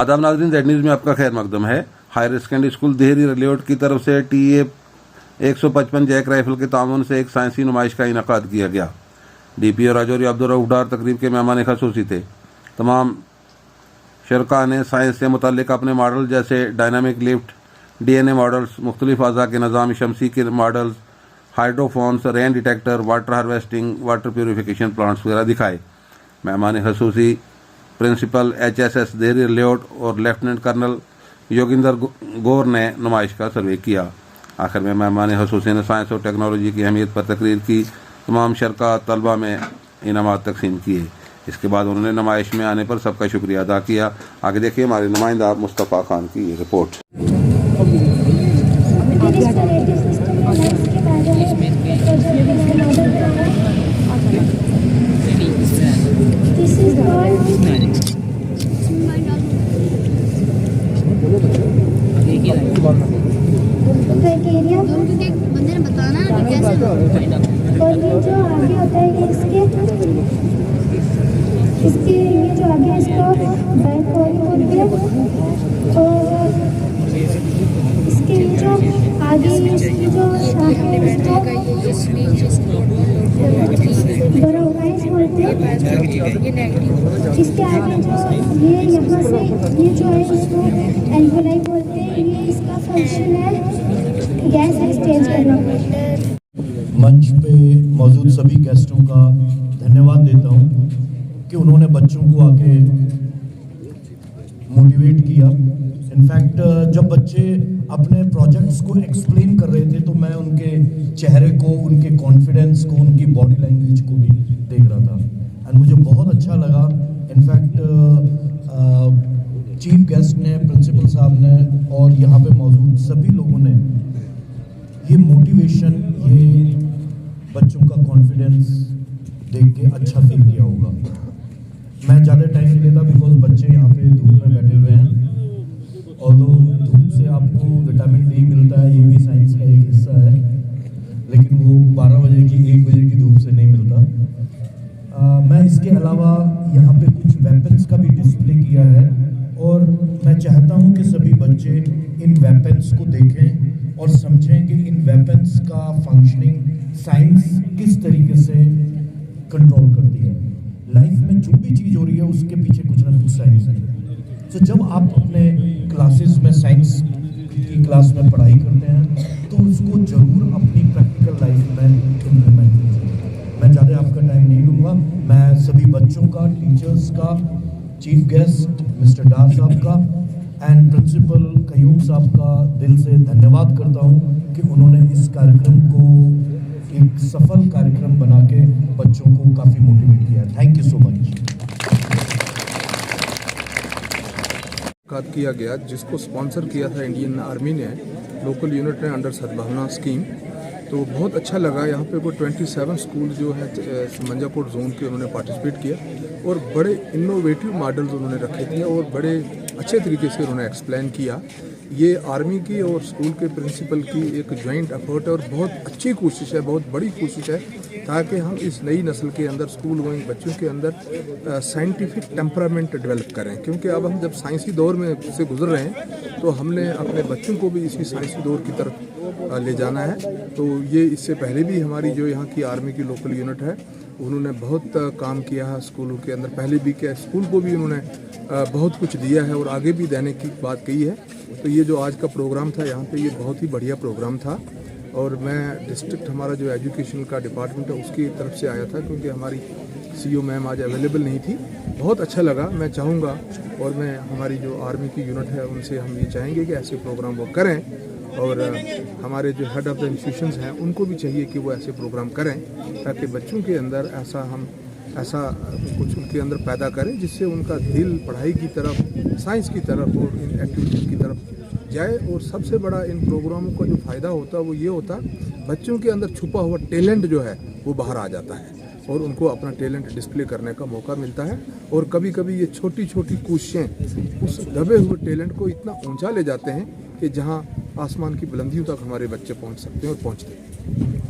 आदाब नाज़रीन, Z news में आपका खैर मकदम है। हायर सेकेंडरी स्कूल देहरी रलियोट की तरफ से TA 155 जैक राइफल के ताउन से एक साइंसी नुमाइश का इनकाद किया गया। DPO राजौरी अब्दुर्रऊफ डार तकरीब के मेहमान खसूसी थे। तमाम शरका ने साइंस से मुतल्लिक अपने मॉडल जैसे डायनामिक लिफ्ट, DNA मॉडल्स, मुख्तलिफ अज़ा के निज़ाम शमसी के models, hydrophones, rain detector, water harvesting, water purification plants वगैरह दिखाए। मेहमान खसूसी प्रिंसिपल HSS देहरी रलियोट और लेफ्टिनेंट कर्नल योगिंदर गौर ने नुमाइश का सर्वे किया। आखिर में मेहमान खसूसी ने साइंस और टेक्नोलॉजी की अहमियत पर तकरीर की। तमाम शरका तलबा में इनामात तकसीम किए। इसके बाद उन्होंने नुमाइश में आने पर सबका शुक्रिया अदा किया। आगे देखिए हमारे नुमाइंदा मुस्तफ़ा खान की ये रिपोर्ट। बंदे ने बताना है कैसे और ये जो आगे होता है ये इसके ये जो आगे इसको बैक बॉडी बोलते हैं और इसके ये जो आगे इसकी जो शाखा है बरोगाइज बोलते हैं। इसके आगे जो ये यहाँ से ये जो है इसको एल्वोलाई बोलते हैं। ये इसका फंक्शन है गैस एक्सचेंज करना। मंच पे मौजूद सभी गेस्टों का धन्यवाद देता हूं कि उन्होंने बच्चों को आके मोटिवेट किया। इनफैक्ट जब बच्चे अपने प्रोजेक्ट्स को एक्सप्लेन कर रहे थे तो मैं उनके चेहरे को, उनके कॉन्फिडेंस को, उनकी बॉडी लैंग्वेज को भी देख रहा था एंड मुझे बहुत अच्छा लगा। इनफैक्ट चीफ गेस्ट ने, प्रिंसिपल साहब ने और यहाँ पे मौजूद सभी लोगों ने ये मोटिवेशन, ये बच्चों का कॉन्फिडेंस देख के अच्छा फील किया होगा। मैं ज़्यादा टाइम नहीं लेता बिकॉज बच्चे यहाँ पे धूप में बैठे हुए हैं और धूप से आपको विटामिन D मिलता है, ये भी साइंस का एक हिस्सा है, लेकिन वो 12 बजे की 1 बजे की धूप से नहीं मिलता। मैं इसके अलावा यहाँ पे कुछ वेपन्स का भी डिस्प्ले किया है और मैं चाहता हूँ कि सभी बच्चे इन वेपन्स को देखें और समझें कि इन वेपन्स का फंक्शनिंग साइंस किस तरीके से कंट्रोल करती है। लाइफ में जो भी चीज़ हो रही है उसके पीछे कुछ ना कुछ साइंस है। तो जब आप अपने क्लासेस में, साइंस की क्लास में पढ़ाई करते हैं तो उसको ज़रूर अपनी प्रैक्टिकल लाइफ में इम्प्लीमेंट कीजिए। मैं ज़्यादा आपका टाइम नहीं लूँगा। मैं सभी बच्चों का, टीचर्स का, चीफ गेस्ट मिस्टर डार साहब का एंड प्रिंसिपल कयूम साहब का दिल से धन्यवाद करता हूँ कि उन्होंने इस कार्यक्रम को एक सफल कार्यक्रम बना के बच्चों को काफ़ी मोटिवेट किया। Thank you so much. किया गया जिसको स्पॉन्सर किया था इंडियन आर्मी ने, लोकल यूनिट ने अंडर सद्भावना स्कीम। तो बहुत अच्छा लगा। यहाँ पे कोई 27 स्कूल जो है मंजापुर जोन के उन्होंने पार्टिसिपेट किया और बड़े इनोवेटिव मॉडल्स उन्होंने रखे थे और बड़े अच्छे तरीके से उन्होंने एक्सप्लेन किया। ये आर्मी की और स्कूल के प्रिंसिपल की एक जॉइंट एफर्ट है और बहुत अच्छी कोशिश है, बहुत बड़ी कोशिश है ताकि हम इस नई नस्ल के अंदर, स्कूल गोइंग बच्चों के अंदर साइंटिफिक टेम्परामेंट डेवलप करें। क्योंकि अब हम जब साइंसी दौर में से गुजर रहे हैं तो हमने अपने बच्चों को भी इसी साइंसी दौर की तरफ ले जाना है। तो ये इससे पहले भी हमारी जो यहाँ की आर्मी की लोकल यूनिट है उन्होंने बहुत काम किया है स्कूलों के अंदर। पहले भी क्या, स्कूल को भी उन्होंने बहुत कुछ दिया है और आगे भी देने की बात कही है। तो ये जो आज का प्रोग्राम था यहाँ पे, ये बहुत ही बढ़िया प्रोग्राम था और मैं डिस्ट्रिक्ट, हमारा जो एजुकेशन का डिपार्टमेंट है उसकी तरफ से आया था क्योंकि हमारी CO मैम आज अवेलेबल नहीं थी। बहुत अच्छा लगा। मैं चाहूँगा और मैं हमारी जो आर्मी की यूनिट है उनसे हम ये चाहेंगे कि ऐसे प्रोग्राम वो करें और हमारे जो हेड ऑफ़ द इंस्टीट्यूशंस हैं उनको भी चाहिए कि वो ऐसे प्रोग्राम करें ताकि बच्चों के अंदर ऐसा कुछ उनके अंदर पैदा करें जिससे उनका दिल पढ़ाई की तरफ, साइंस की तरफ और इन एक्टिविटीज़ की तरफ जाए। और सबसे बड़ा इन प्रोग्रामों का जो फ़ायदा होता है वो ये होता है बच्चों के अंदर छुपा हुआ टैलेंट जो है वो बाहर आ जाता है और उनको अपना टैलेंट डिस्प्ले करने का मौका मिलता है। और कभी कभी ये छोटी छोटी कोशिशें उस दबे हुए टैलेंट को इतना ऊंचा ले जाते हैं कि जहां आसमान की बुलंदियों तक हमारे बच्चे पहुंच सकते हैं और पहुंचते हैं।